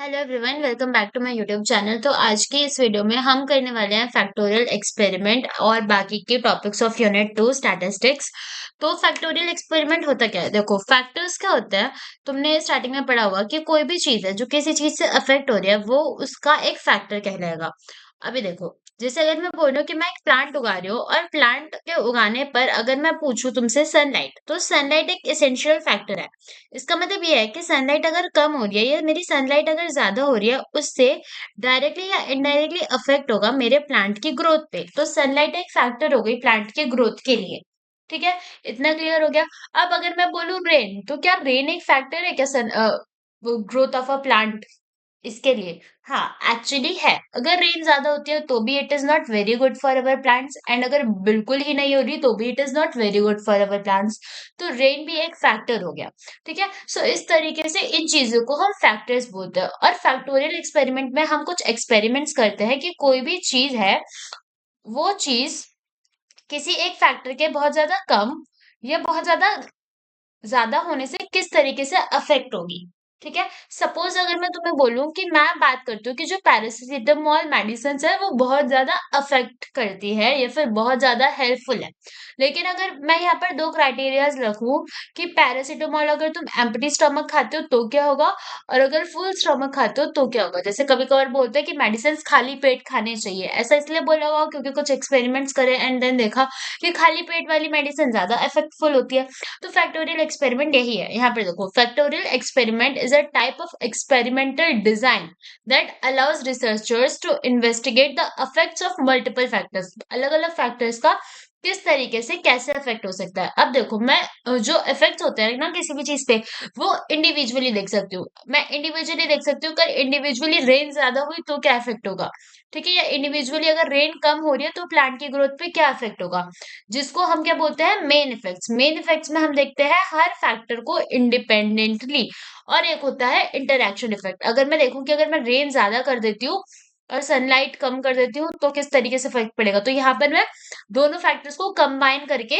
Hello everyone, welcome back to my YouTube channel. तो आज की इस वीडियो में हम करने वाले हैं फैक्टोरियल एक्सपेरिमेंट और बाकी के टॉपिक्स ऑफ यूनिट 2 स्टैटिस्टिक्स। तो फैक्टोरियल एक्सपेरिमेंट होता क्या है? देखो, फैक्टर्स क्या होता है, तुमने स्टार्टिंग में पढ़ा होगा कि कोई भी चीज है जो किसी चीज से अफेक्ट हो रही है वो उसका एक फैक्टर कहलाएगा। अभी देखो, जैसे अगर मैं बोल रही हूँ कि मैं एक प्लांट उगा रही हूँ और प्लांट के उगाने पर अगर मैं पूछूं तुमसे सनलाइट, तो सनलाइट एक एसेंशियल फैक्टर है। इसका मतलब ये है कि सनलाइट अगर कम हो रही है या मेरी सनलाइट अगर ज्यादा हो रही है, उससे डायरेक्टली या इनडायरेक्टली अफेक्ट होगा मेरे प्लांट की ग्रोथ पे। तो सनलाइट एक फैक्टर हो गई प्लांट के ग्रोथ के लिए। ठीक है, इतना क्लियर हो गया। अब अगर मैं बोलूं रेन, तो क्या रेन एक फैक्टर है क्या सन ग्रोथ ऑफ अ प्लांट इसके लिए? हाँ, एक्चुअली है। अगर रेन ज्यादा होती है तो भी it is not very good for our plants, and अगर बिल्कुल ही नहीं हो रही तो भी it is not very good for our plants. तो रेन भी एक फैक्टर हो गया। ठीक है, सो इस तरीके से इन चीजों को हम फैक्टर्स बोलते हैं। और फैक्टोरियल एक्सपेरिमेंट में हम कुछ एक्सपेरिमेंट्स करते हैं कि कोई भी चीज है, वो चीज किसी एक फैक्टर के बहुत ज्यादा कम या बहुत ज्यादा ज्यादा होने से किस तरीके से अफेक्ट होगी। ठीक है, सपोज अगर मैं तुम्हें बोलूं कि मैं बात करती हूँ कि जो पैरासिटामोल मेडिसिन है वो बहुत ज्यादा अफेक्ट करती है या फिर बहुत ज्यादा हेल्पफुल है। लेकिन अगर मैं यहाँ पर दो क्राइटेरियाज रखूं कि पैरासिटामोल अगर तुम एम्प्टी स्टमक खाते हो तो क्या होगा, और अगर फुल स्टमक खाते हो तो क्या होगा। जैसे कभी कभार बोलते हैं कि मेडिसिन खाली पेट खाने चाहिए, ऐसा इसलिए बोला हुआ क्योंकि कुछ एक्सपेरिमेंट्स करे एंड देन देखा कि खाली पेट वाली मेडिसिन ज्यादा इफेक्टफुल होती है। तो फैक्टोरियल एक्सपेरिमेंट यही है। यहाँ पे देखो, factorial experiment is a type of experimental design that allows researchers to investigate the effects of multiple factors. अलग अलग फैक्टर्स का किस तरीके से कैसे इफेक्ट हो सकता है। अब देखो, मैं जो इफेक्ट होते हैं ना किसी भी चीज पे, वो इंडिविजुअली देख सकती हूँ। मैं इंडिविजुअली देख सकती हूँ, अगर इंडिविजुअली रेन ज्यादा हुई तो क्या इफेक्ट होगा। ठीक है, या इंडिविजुअली अगर रेन कम हो रही है तो प्लांट की ग्रोथ पे क्या इफेक्ट होगा, जिसको हम क्या बोलते हैं, मेन इफेक्ट्स। मेन इफेक्ट्स में हम देखते हैं हर फैक्टर को इंडिपेंडेंटली। और एक होता है इंटरैक्शन इफेक्ट। अगर मैं देखूं कि अगर मैं रेन ज्यादा कर देती हूँ और सनलाइट कम कर देती हूँ तो किस तरीके से फर्क पड़ेगा। तो यहाँ पर मैं दोनों फैक्टर्स को कंबाइन करके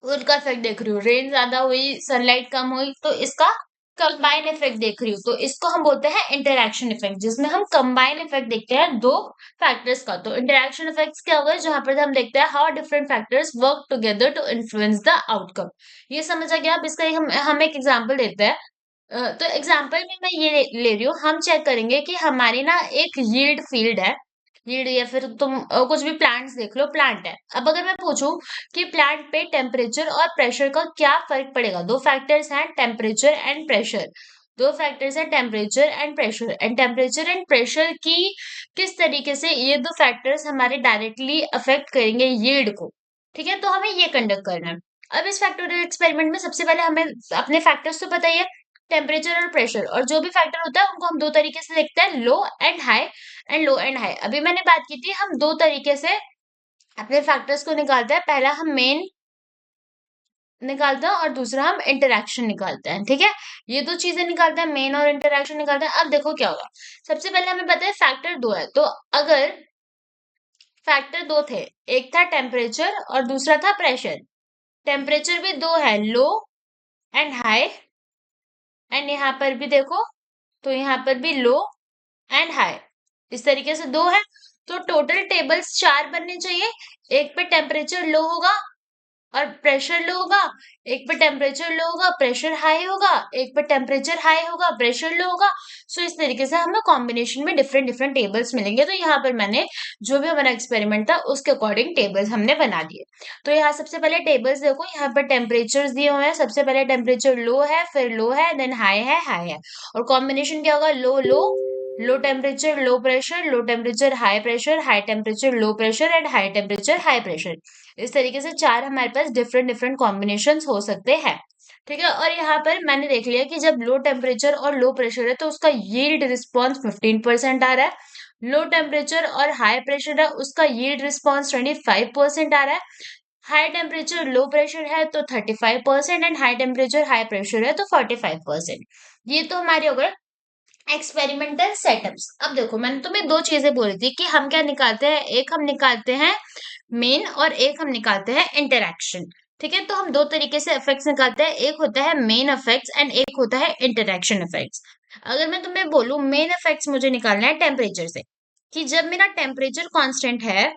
उनका इफेक्ट देख रही हूँ। रेन ज्यादा हुई, सनलाइट कम हुई, तो इसका कंबाइन इफेक्ट देख रही हूँ। तो इसको हम बोलते हैं इंटरैक्शन इफेक्ट, जिसमें हम कंबाइन इफेक्ट देखते हैं दो फैक्टर्स का। तो इंटरैक्शन इफेक्ट्स क्या होगा, जहां पर हम देखते हैं how different factors work together to influence the outcome. ये समझ आ गया। अब इसका हम एक एग्जांपल देते हैं। तो एग्जांपल में मैं ये ले रही हूँ, हम चेक करेंगे कि हमारी ना एक यील्ड फील्ड है। यील्ड या फिर तुम कुछ भी प्लांट्स देख लो, प्लांट है। अब अगर मैं पूछूं कि प्लांट पे टेम्परेचर और प्रेशर का क्या फर्क पड़ेगा, दो फैक्टर्स हैं टेम्परेचर एंड प्रेशर। दो फैक्टर्स हैं temperature and pressure, and temperature and pressure की किस तरीके से ये दो फैक्टर्स हमारे डायरेक्टली अफेक्ट करेंगे यील्ड को। ठीक है, तो हमें ये कंडक्ट करना है। अब इस फैक्टोरियल एक्सपेरिमेंट में सबसे पहले हमें अपने फैक्टर्स तो पता ही है, टेम्परेचर और प्रेशर। और जो भी फैक्टर होता है उनको हम दो तरीके से देखते हैं, low and high and low and high. अभी मैंने बात की थी हम दो तरीके से अपने फैक्टर्स को निकालते हैं। पहला हम मेन निकालते हैं और दूसरा हम इंटरैक्शन निकालते हैं। ठीक है, ये दो चीजें निकालते हैं, मेन और इंटरैक्शन निकालते हैं। अब देखो क्या होगा। सबसे पहले हमें पता है फैक्टर दो है, तो अगर फैक्टर दो थे, एक था टेम्परेचर और दूसरा था प्रेशर। टेम्परेचर भी दो है, लो एंड हाई। एंड यहाँ पर भी देखो, तो यहाँ पर भी लो एंड हाई, इस तरीके से दो है। तो टोटल टेबल्स चार बनने चाहिए। एक पे टेम्परेचर लो होगा और प्रेशर लो होगा, एक पे टेम्परेचर लो होगा प्रेशर हाई होगा, एक पे टेम्परेचर हाई होगा प्रेशर लो होगा। सो इस तरीके से हमें कॉम्बिनेशन में डिफरेंट डिफरेंट टेबल्स मिलेंगे। तो यहाँ पर मैंने जो भी हमारा एक्सपेरिमेंट था उसके अकॉर्डिंग टेबल्स हमने बना दिए। तो यहाँ सबसे पहले टेबल्स देखो, यहाँ पर टेम्परेचर दिए हुए हैं। सबसे पहले टेम्परेचर लो है, फिर लो है, देन हाई है, हाई है। और कॉम्बिनेशन क्या होगा, low low, low temperature low pressure, low temperature high temperature low pressure, and high temperature high pressure. इस तरीके से चार हमारे पास डिफरेंट डिफरेंट कॉम्बिनेशंस हो सकते हैं। ठीक है, और यहाँ पर मैंने देख लिया कि जब लो टेम्परेचर और लो प्रेशर है तो उसका यील्ड रिस्पॉन्स 15% आ रहा है। लो टेम्परेचर और हाई प्रेशर है, उसका यील्ड रिस्पॉन्स 25% आ रहा है। हाई टेम्परेचर लो प्रेशर है तो 35%, and high temperature high pressure है तो 45%। ये तो हमारे हो गए एक्सपेरिमेंटल सेटअप्स। अब देखो, मैंने तुम्हें दो चीजें बोली थी कि हम क्या निकालते हैं, एक हम निकालते हैं मेन और एक हम निकालते हैं इंटरैक्शन। ठीक है, तो हम दो तरीके से इफेक्ट्स निकालते हैं, एक होता है मेन इफेक्ट्स एंड एक होता है इंटरैक्शन इफेक्ट्स। अगर मैं तुम्हें बोलूं मेन इफेक्ट्स मुझे निकालना है टेम्परेचर से, कि जब मेरा टेम्परेचर कांस्टेंट है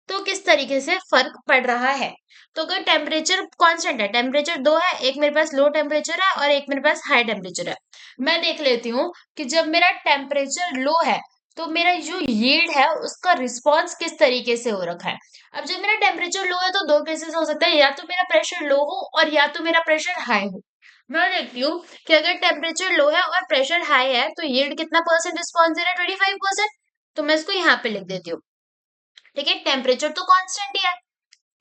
तो किस तरीके से फर्क पड़ रहा है। तो अगर टेम्परेचर कांस्टेंट है, टेम्परेचर दो है, एक मेरे पास लो टेम्परेचर है और एक मेरे पास हाई टेम्परेचर है, मैं देख लेती हूँ कि जब मेरा टेम्परेचर लो है तो मेरा जो यील्ड है उसका रिस्पॉन्स किस तरीके से हो रखा है। अब जब मेरा टेम्परेचर लो है तो दो केसेस हो सकते हैं, या तो मेरा प्रेशर लो हो और या तो मेरा प्रेशर हाई हो। मैं देखती हूँ कि अगर टेम्परेचर लो है और प्रेशर हाई है तो यील्ड कितना परसेंट रिस्पॉन्स दे रहा है, 25%। तो मैं इसको यहाँ पे लिख देती हूँ। ठीक है, टेम्परेचर तो कांस्टेंट ही है,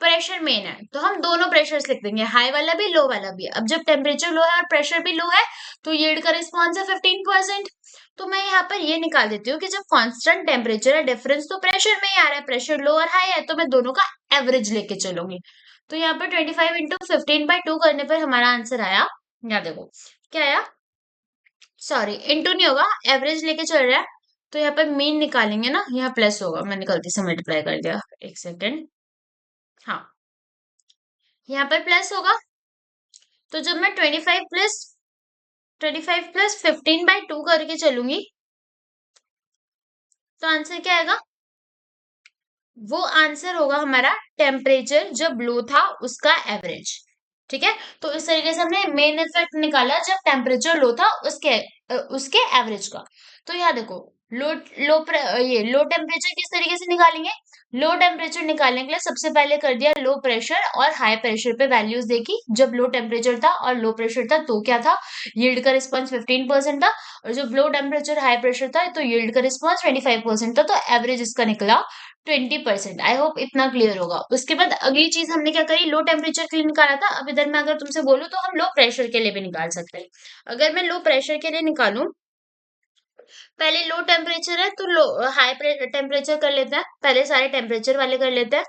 प्रेशर मेन है, तो हम दोनों प्रेशर्स लिख देंगे, हाई वाला भी लो वाला भी। अब जब टेम्परेचर लो है और प्रेशर भी लो है तो यील्ड का रिस्पॉन्स है 15%। तो मैं यहाँ पर ये निकाल देती हूँ कि जब कांस्टेंट टेम्परेचर है, डिफरेंस तो प्रेशर में ही आ रहा है, प्रेशर लो और हाई है, तो मैं दोनों का एवरेज लेके चलूंगी। तो यहाँ पर 25 × 15/2 करने पर हमारा आंसर आया, यहाँ देखो क्या आया, सॉरी इंटू नहीं होगा, एवरेज लेके चल रहा है। तो यहाँ पर मीन निकालेंगे ना, यहाँ प्लस होगा, मैंने गलती से मल्टीप्लाई कर दिया, एक सेकेंड। हाँ, यहाँ पर प्लस होगा। तो जब मैं 25 + 15/2 करके चलूंगी तो आंसर क्या आएगा, वो आंसर होगा हमारा टेम्परेचर जब लो था उसका एवरेज। ठीक है, तो इस तरीके से हमने मेन इफेक्ट निकाला जब टेम्परेचर लो था उसके एवरेज का। तो यहाँ देखो, लो ये लो टेम्परेचर किस तरीके से निकालेंगे। लो टेम्परेचर निकालने के लिए सबसे पहले कर दिया लो प्रेशर और हाई प्रेशर पे वैल्यूज देखी, जब लो टेम्परेचर था और लो प्रेशर था तो क्या था, यील्ड का रिस्पॉन्स 15% था, और जब लो टेम्परेचर हाई प्रेशर था तो यील्ड का रिस्पॉन्स 25% था, तो एवरेज इसका निकला 20%। आई होप इतना क्लियर होगा। उसके बाद अगली चीज हमने क्या करी, लो टेम्परेचर के लिए निकाला था। अब इधर मैं अगर तुमसे बोलूं तो हम लो प्रेशर के लिए भी निकाल सकते हैं। अगर मैं लो प्रेशर के लिए निकालूं, पहले लो टेम्परेचर है तो लो हाई टेम्परेचर कर लेते हैं, पहले सारे टेम्परेचर वाले कर लेते हैं।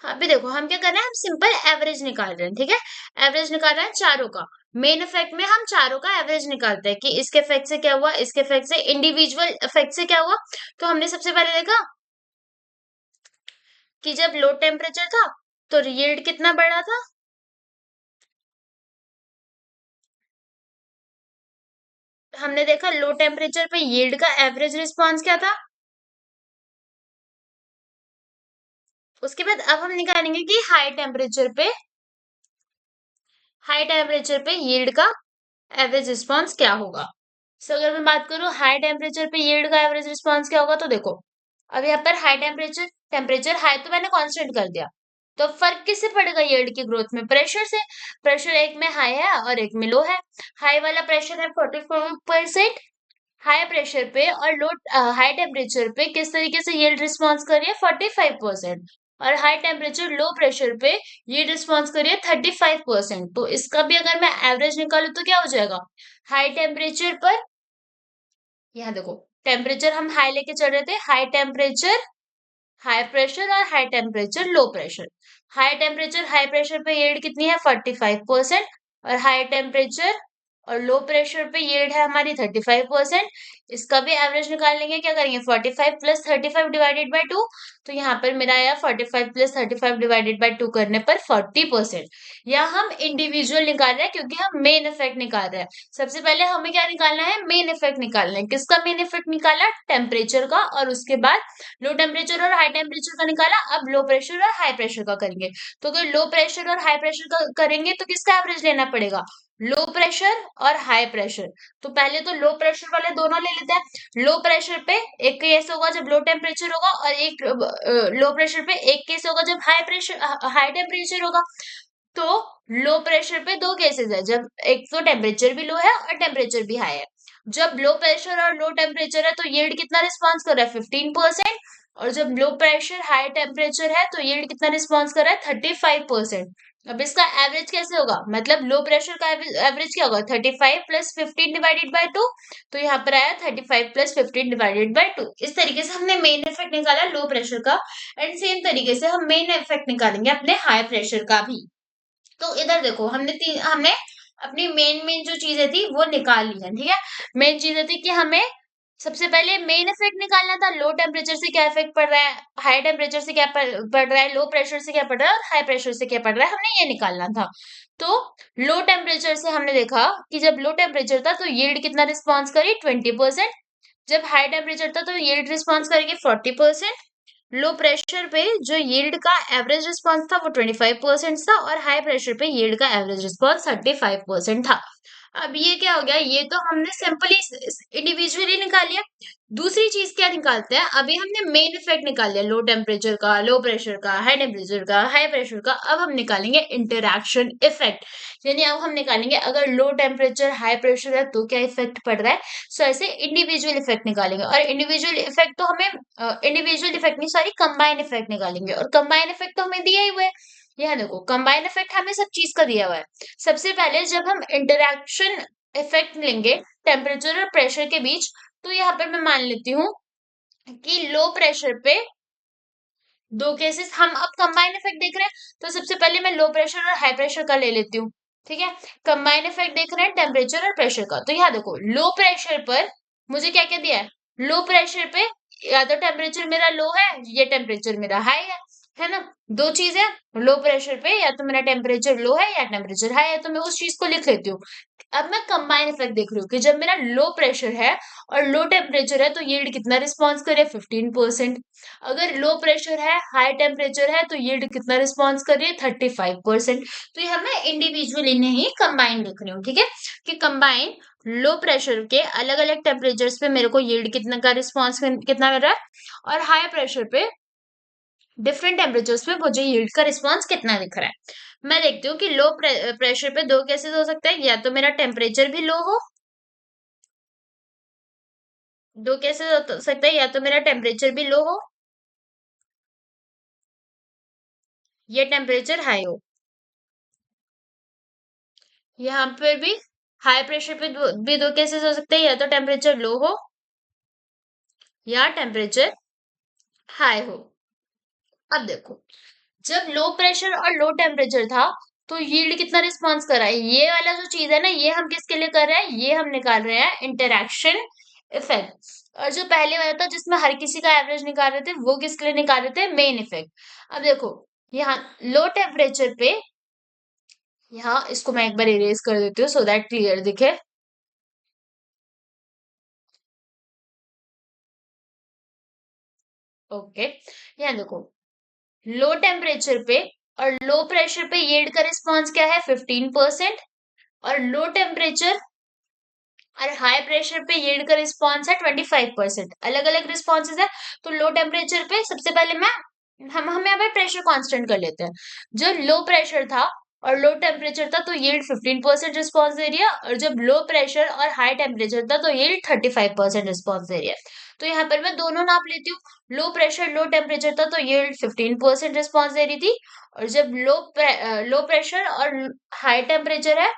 हाँ, अभी देखो हम क्या कर रहे हैं, हम सिंपल एवरेज निकाल रहे हैं। ठीक है, एवरेज निकाल रहे हैं चारों का। मेन इफेक्ट में हम चारों का एवरेज निकालते हैं कि इसके इफेक्ट से क्या हुआ, इसके इफेक्ट से, इंडिविजुअल इफेक्ट से क्या हुआ। तो हमने सबसे पहले देखा कि जब लो टेम्परेचर था तो यील्ड कितना बढ़ रहा था, हमने देखा लो टेम्परेचर पे यील्ड का एवरेज रिस्पॉन्स क्या था। उसके बाद अब हम निकालेंगे कि हाई टेम्परेचर पे यील्ड का एवरेज रिस्पॉन्स क्या होगा। सो अगर मैं बात करूं हाई टेम्परेचर पे यील्ड का एवरेज रिस्पॉन्स क्या होगा, तो देखो अब यहाँ पर हाई टेम्परेचर हाई तो मैंने कांस्टेंट कर दिया, तो फर्क किससे पड़ेगा यील्ड की ग्रोथ में, प्रेशर से। प्रेशर एक में हाई है और एक में लो है। हाई वाला प्रेशर है 44%, हाई प्रेशर पे और लो हाई टेम्परेचर पे किस तरीके से यील्ड रिस्पॉन्स कर रही है, 45%। और हाई टेम्परेचर लो प्रेशर पे ये रिस्पॉन्स कर रही है 35%। तो इसका भी अगर मैं एवरेज निकालू तो क्या हो जाएगा, हाई टेम्परेचर पर, यहाँ देखो टेम्परेचर हम हाई लेके चल रहे थे, हाई टेम्परेचर हाई प्रेशर और high temperature low pressure. High temperature high pressure पे यील्ड कितनी है, 45%। और हाई टेम्परेचर और लो प्रेशर पे यील्ड है हमारी 35%। इसका भी एवरेज निकाल लेंगे, क्या करेंगे 45 + 35 डिवाइडेड बाई 2। तो यहाँ पर मेरा आया 45 + 35 डिवाइडेड बाई 2 करने पर 40%। यहाँ हम इंडिविजुअल निकाल रहे हैं क्योंकि हम मेन इफेक्ट निकाल रहे हैं। सबसे पहले हमें क्या निकालना है, मेन इफेक्ट निकालना है। किसका मेन इफेक्ट निकाला, टेम्परेचर का, और उसके बाद लो टेम्परेचर और हाई टेम्परेचर का निकाला, अब लो प्रेशर और हाई प्रेशर का करेंगे। तो अगर लो प्रेशर और हाई प्रेशर का करेंगे तो किसका एवरेज लेना पड़ेगा, लो प्रेशर और हाई प्रेशर। तो पहले तो लो प्रेशर वाले दोनों ले लेते हैं। लो प्रेशर पे एक केस होगा जब लो टेम्परेचर होगा, और एक लो प्रेशर पे एक केस होगा जब हाई टेम्परेचर होगा। तो लो प्रेशर पे दो केसेस है, जब एक तो टेम्परेचर भी लो है और टेम्परेचर भी हाई है। जब लो प्रेशर और लो टेम्परेचर है तो यील्ड कितना रिस्पॉन्स कर रहा है, 15%। और जब लो प्रेशर हाई टेम्परेचर है तो यील्ड कितना रिस्पॉन्स कर रहा है, 35%। अब इसका एवरेज कैसे होगा, मतलब लो प्रेशर का एवरेज क्या होगा, 35 + 15 डिवाइडेड बाई 2। तो यहाँ पर आया 35 + 15 डिवाइडेड बाई 2। इस तरीके से हमने मेन इफेक्ट निकाला लो प्रेशर का, एंड सेम तरीके से हम मेन इफेक्ट निकालेंगे अपने हाई प्रेशर का भी। तो इधर देखो हमने अपनी मेन जो चीजें थी वो निकाल ली है। ठीक है, मेन चीजें थी कि हमें सबसे पहले मेन इफेक्ट निकालना था, लो टेम्परेचर से क्या इफेक्ट पड़ रहा है, हाई टेम्परेचर से क्या पड़ रहा है, लो प्रेशर से क्या पड़ रहा है और हाई प्रेशर से क्या पड़ रहा है, हमने ये निकालना था। तो लो टेम्परेचर से हमने देखा कि जब लो टेम्परेचर था तो यील्ड कितना रिस्पॉन्स करी 20%, जब हाई टेम्परेचर था तो यील्ड रिस्पॉन्स करेगी 40%, लो प्रेशर पे जो यील्ड का एवरेज रिस्पॉन्स था वो 25% था और हाई प्रेशर पे यील्ड का एवरेज रिस्पॉन्स 35% था। अब ये क्या हो गया, ये तो हमने सिंपली इंडिविजुअली निकाल लिया। दूसरी चीज क्या निकालते हैं, अभी हमने मेन इफेक्ट निकाल लिया, लो टेम्परेचर का, लो प्रेशर का, हाई टेम्परेचर का, हाई प्रेशर का। अब हम निकालेंगे इंटरैक्शन इफेक्ट, यानी अब हम निकालेंगे अगर लो टेम्परेचर हाई प्रेशर है तो क्या इफेक्ट पड़ रहा है। सो ऐसे इंडिविजुअल इफेक्ट निकालेंगे, और इंडिविजुअल इफेक्ट तो हमें इंडिविजुअल इफेक्ट नहीं, सॉरी, कंबाइन इफेक्ट निकालेंगे, और कंबाइन इफेक्ट तो हमें दिया ही हुआ है। यह देखो, कंबाइन इफेक्ट हमें सब चीज का दिया हुआ है। सबसे पहले जब हम इंटरैक्शन इफेक्ट लेंगे टेम्परेचर और प्रेशर के बीच, तो यहाँ पर मैं मान लेती हूँ कि लो प्रेशर पे दो केसेस, हम अब कंबाइन इफेक्ट देख रहे हैं, तो सबसे पहले मैं लो प्रेशर और हाई प्रेशर का ले लेती हूँ। ठीक है, कंबाइन इफेक्ट देख रहे हैं टेम्परेचर और प्रेशर का। तो यहाँ देखो, लो प्रेशर पर मुझे क्या क्या दिया है, लो प्रेशर पे या तो टेम्परेचर मेरा लो है या टेम्परेचर मेरा हाई है ना। दो चीजें, लो प्रेशर पे या तो मेरा टेम्परेचर लो है या टेम्परेचर हाई है, तो मैं उस चीज को लिख लेती हूँ। अब मैं कंबाइन इफेक्ट देख रही हूँ कि जब मेरा लो प्रेशर है और लो टेम्परेचर है तो यील्ड कितना रिस्पॉन्स करे, 15%। अगर लो प्रेशर है हाई टेम्परेचर है तो यील्ड कितना रिस्पॉन्स कर रही है, 35%। तो ये मैं इंडिविजुअली नहीं कंबाइन लिख रही हूँ। ठीक है, कि कंबाइन लो प्रेशर के अलग अलग टेम्परेचर्स पे मेरे को यील्ड कितना का रिस्पॉन्स कितना मिल रहा है, और हाई प्रेशर पे डिफरेंट टेम्परेचर्स पे मुझे यील्ड का रिस्पॉन्स कितना दिख रहा है। मैं देखती हूँ कि लो प्रेशर पे दो केसेस हो सकते हैं, या तो मेरा टेम्परेचर भी लो हो, दो केसेस हो सकते हैं, या तो मेरा टेम्परेचर भी लो हो या टेम्परेचर हाई हो। यहाँ पर भी हाई प्रेशर पे भी दो केसेस हो सकते हैं, या तो टेम्परेचर लो हो या टेम्परेचर हाई हो। अब देखो, जब लो प्रेशर और लो टेम्परेचर था तो यील्ड कितना रिस्पॉन्स कर रहा है, ये वाला जो चीज है ना, ये हम किसके लिए कर रहे हैं, ये हम निकाल रहे हैं इंटरैक्शन इफेक्ट। और जो पहले वाला था जिसमें हर किसी का एवरेज निकाल रहे थे, वो किसके लिए निकाल रहे थे, मेन इफेक्ट। अब देखो, यहाँ लो टेम्परेचर पे, यहाँ इसको मैं एक बार इरेज कर देती हूँ सो दैट क्लियर दिखे। ओके, यहाँ देखो, लो टेम्परेचर पे और लो प्रेशर पे यील्ड का रिस्पॉन्स क्या है, 15%। और लो टेम्परेचर और हाई प्रेशर पे यील्ड का रिस्पॉन्स है 25%। अलग अलग रिस्पॉन्सेज है। तो लो टेम्परेचर पे सबसे पहले हम यहाँ पे प्रेशर कांस्टेंट कर लेते हैं। जब लो प्रेशर था और लो टेम्परेचर था तो यील्ड 15% रिस्पॉन्स दे रही है, और जब लो प्रेशर और हाई टेम्परेचर था तो यील्ड 35% रिस्पॉन्स दे रही है। तो यहाँ पर मैं दोनों नाप लेती हूँ। लो प्रेशर लो टेम्परेचर था तो यील्ड 15% रिस्पॉन्स दे रही थी, और जब लो प्रेशर और हाई टेम्परेचर है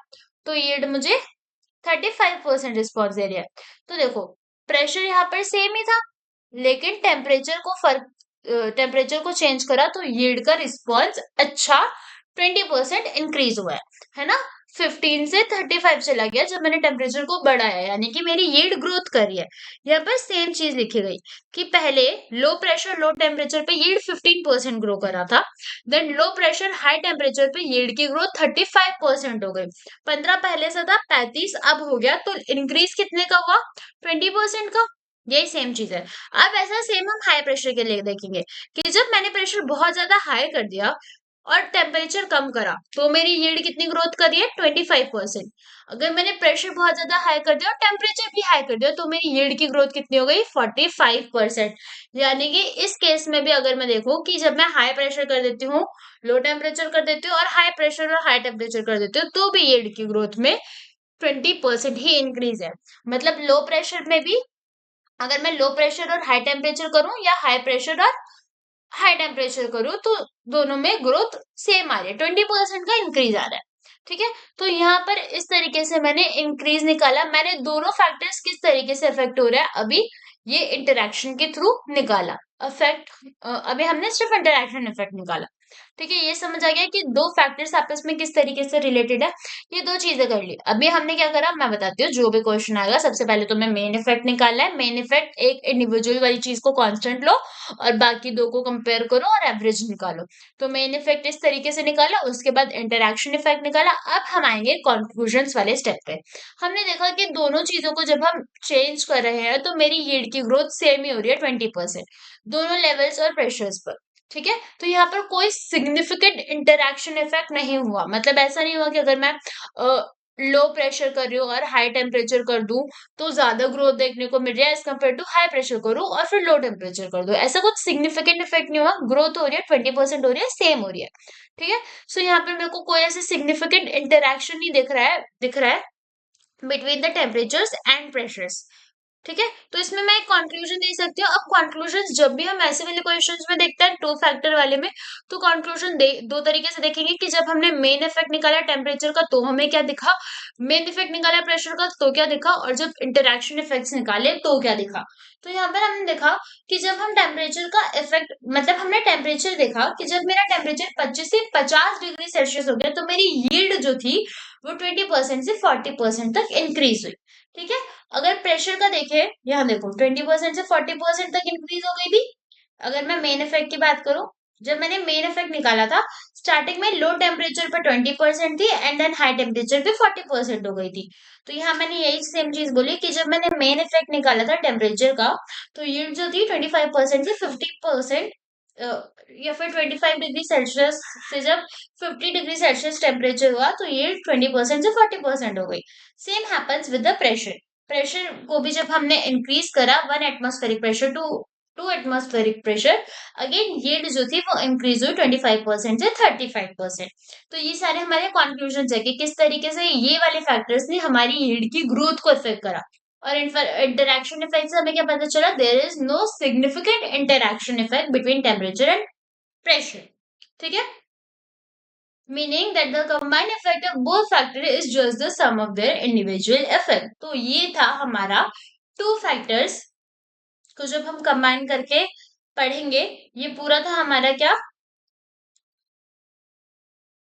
तो यील्ड मुझे 35% रिस्पॉन्स दे रही है। तो देखो, प्रेशर यहाँ पर सेम ही था, लेकिन टेम्परेचर को चेंज करा तो यील्ड का रिस्पॉन्स अच्छा 20% इंक्रीज हुआ है ना। 15 से 35 चला गया जब मैंने टेम्परेचर को बढ़ाया, यानी कि मेरी यील्ड ग्रोथ करी है। यहाँ पर सेम चीज लिखी गई कि पहले लो प्रेशर लो टेम्परेचर पे यील्ड 15% ग्रो करा था, then low pressure high temperature पे यील्ड की ग्रोथ 35% हो गई। 15 पहले से था, 35 अब हो गया, तो इंक्रीज कितने का हुआ, 20% का। यही सेम चीज है। अब ऐसा सेम हम हाई प्रेशर के लिए देखेंगे कि जब मैंने प्रेशर बहुत ज्यादा हाई कर दिया और टेम्परेचर कम करा तो मेरी यील्ड कितनी ग्रोथ करी है, 25%। अगर मैंने प्रेशर बहुत ज्यादा हाई कर दिया और टेम्परेचर भी हाई कर दिया तो मेरी यील्ड की ग्रोथ कितनी हो गई, 45%। यानी कि इस केस में भी अगर मैं देखूं कि जब मैं हाई प्रेशर कर देती हूँ, लो टेम्परेचर कर देती हूँ और हाई प्रेशर और हाई टेम्परेचर कर देती हूँ, तो भी यील्ड की ग्रोथ में 20% ही इंक्रीज है। मतलब लो प्रेशर में भी अगर मैं लो प्रेशर और हाई टेम्परेचर करूं या हाई प्रेशर और हाई टेम्परेचर करूं तो दोनों में ग्रोथ सेम आ रही है, 20% का इंक्रीज आ रहा है। ठीक है, तो यहाँ पर इस तरीके से मैंने इंक्रीज निकाला। मैंने दोनों फैक्टर्स किस तरीके से इफेक्ट हो रहा है अभी ये इंटरेक्शन के थ्रू निकाला। इफेक्ट, अभी हमने सिर्फ इंटरैक्शन इफेक्ट निकाला। ठीक है, ये समझ आ गया कि दो फैक्टर्स आपस में किस तरीके से रिलेटेड है। ये दो चीजें कर ली। अभी हमने क्या करा मैं बताती हूँ, जो भी क्वेश्चन आएगा सबसे पहले तो मैं मेन इफेक्ट निकालना है। मेन इफेक्ट एक इंडिविजुअल वाली चीज को कांस्टेंट लो और बाकी दो को कंपेयर करो और एवरेज निकालो। तो मेन इफेक्ट इस तरीके से निकाला, उसके बाद इंटरैक्शन इफेक्ट निकाला। अब हम आएंगे कंक्लूजन्स वाले स्टेप पे। हमने देखा कि दोनों चीजों को जब हम चेंज कर रहे हैं तो मेरी यील्ड की ग्रोथ सेम ही हो रही है 20%, दोनों लेवल्स और प्रेशर्स पर। ठीक है, तो यहाँ पर कोई सिग्निफिकेंट इंटरैक्शन इफेक्ट नहीं हुआ। मतलब ऐसा नहीं हुआ कि अगर मैं लो प्रेशर कर रही हूँ और हाई टेम्परेचर कर दूं तो ज्यादा ग्रोथ देखने को मिल रहा है as compare to high pressure करूँ और फिर लो टेम्परेचर कर दूं। ऐसा कुछ सिग्निफिकेंट इफेक्ट नहीं हुआ, ग्रोथ हो रही है 20% हो रही है, सेम हो रही है। ठीक है, सो यहाँ पे मेरे को कोई ऐसे सिग्निफिकेंट इंटरैक्शन नहीं दिख रहा है between the temperatures and pressures. ठीक है, तो इसमें मैं एक कंक्लूजन दे सकती हूँ। अब कंक्लूजन जब भी हम ऐसे वाले क्वेश्चंस में देखते हैं टू फैक्टर वाले में, तो कंक्लूजन दो तरीके से देखेंगे कि जब हमने मेन इफेक्ट निकाला टेम्परेचर का तो हमें क्या दिखा, मेन इफेक्ट निकाला प्रेशर का तो क्या दिखा, और जब इंटरैक्शन इफेक्ट्स निकाले तो क्या दिखा। तो यहाँ पर हमने देखा कि जब हम टेम्परेचर का इफेक्ट, मतलब हमने टेम्परेचर देखा कि जब मेरा टेम्परेचर 25 से 50 डिग्री सेल्सियस हो गया तो मेरी यील्ड जो थी वो 20% से 40% तक इंक्रीज हुई। ठीक है, अगर प्रेशर का देखें, यहाँ देखो 20% से 40% तक इंक्रीज हो गई थी। अगर मैं मेन इफेक्ट की बात करूं, जब मैंने मेन इफेक्ट निकाला था स्टार्टिंग में लो टेम्परेचर पर 20% थी एंड देन हाई टेम्परेचर पे 40% हो गई थी। तो यहाँ मैंने यही सेम चीज बोली कि जब मैंने मेन इफेक्ट निकाला था टेम्परेचर का तो यील्ड जो थी 25% से 50%, या फिर 25 डिग्री सेल्सियस से जब 50 डिग्री सेल्सियस टेम्परेचर हुआ तो यील्ड 20% से 40% हो गई। Same happens with the pressure. Pressure को भी जब हमने इंक्रीज करा 1 atmospheric pressure to atmospheric pressure, again yield जो थी वो इंक्रीज हुई 25% से 35%। तो ये सारे हमारे कॉन्क्लूजन है कि किस तरीके से ये वाले फैक्टर्स ने हमारी यील्ड की ग्रोथ को इफेक्ट करा। और इंटरैक्शन इफेक्ट से हमें क्या पता चला, there is no significant interaction effect between temperature and pressure. ठीक है, meaning that the combined effect of both factors is just the sum of their individual effect। तो ये था हमारा टू फैक्टर्स को जब हम कंबाइन करके पढ़ेंगे, ये पूरा था हमारा क्या,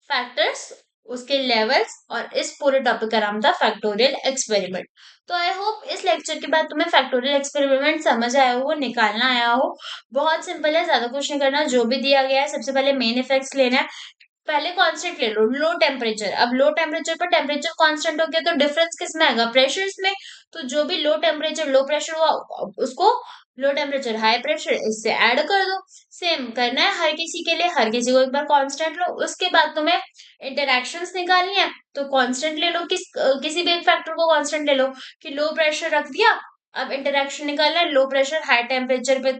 फैक्टर्स, उसके लेवल्स, और इस पूरे टॉपिक का नाम था फैक्टोरियल एक्सपेरिमेंट। तो आई होप इस लेक्चर के बाद तुम्हें फैक्टोरियल एक्सपेरिमेंट समझ आया हो, निकालना आया हो। बहुत सिंपल है, ज्यादा कुछ नहीं करना। जो भी दिया गया है सबसे पहले मेन इफेक्ट्स लेना है, पहले कांस्टेंट ले लो लो टेम्परेचर। अब लो टेम्परेचर पर टेम्परेचर कांस्टेंट हो गया तो डिफरेंस किस में आएगा, प्रेशर्स में। तो जो भी लो टेम्परेचर लो प्रेशर हुआ उसको लो टेम्परेचर हाई प्रेशर इससे ऐड कर दो। सेम करना है हर किसी के लिए, हर किसी को एक बार कांस्टेंट लो। उसके बाद तुम्हें इंटरैक्शंस निकालनी है तो कांस्टेंट ले लो, किसी भी एक फैक्टर को कांस्टेंट ले लो कि लो प्रेशर रख दिया। अब इंटरैक्शन निकालना है लो प्रेशर हाई टेम्परेचर पे,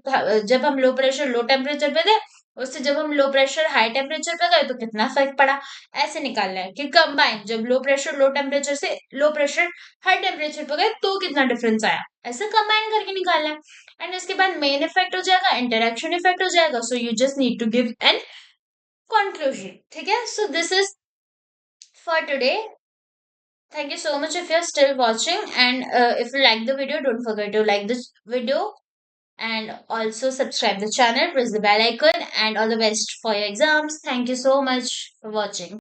जब हम लो प्रेशर लो टेम्परेचर पे थे उससे जब हम लो प्रेशर हाई टेम्परेचर पे गए तो कितना फर्क पड़ा। ऐसे निकालना है कि कंबाइन जब लो प्रेशर लो टेम्परेचर से लो प्रेशर हाई टेम्परेचर पे गए तो कितना डिफरेंस आया, ऐसे कंबाइन करके निकालना है। एंड इसके बाद मेन इफेक्ट हो जाएगा, इंटरैक्शन इफेक्ट हो जाएगा। So you just need to give an conclusion. ठीक है, so this is for today. Thank you so much if you're still watching, and if you like the video don't forget to like this video and also subscribe the channel, press the bell icon, and all the best for your exams. Thank you so much for watching.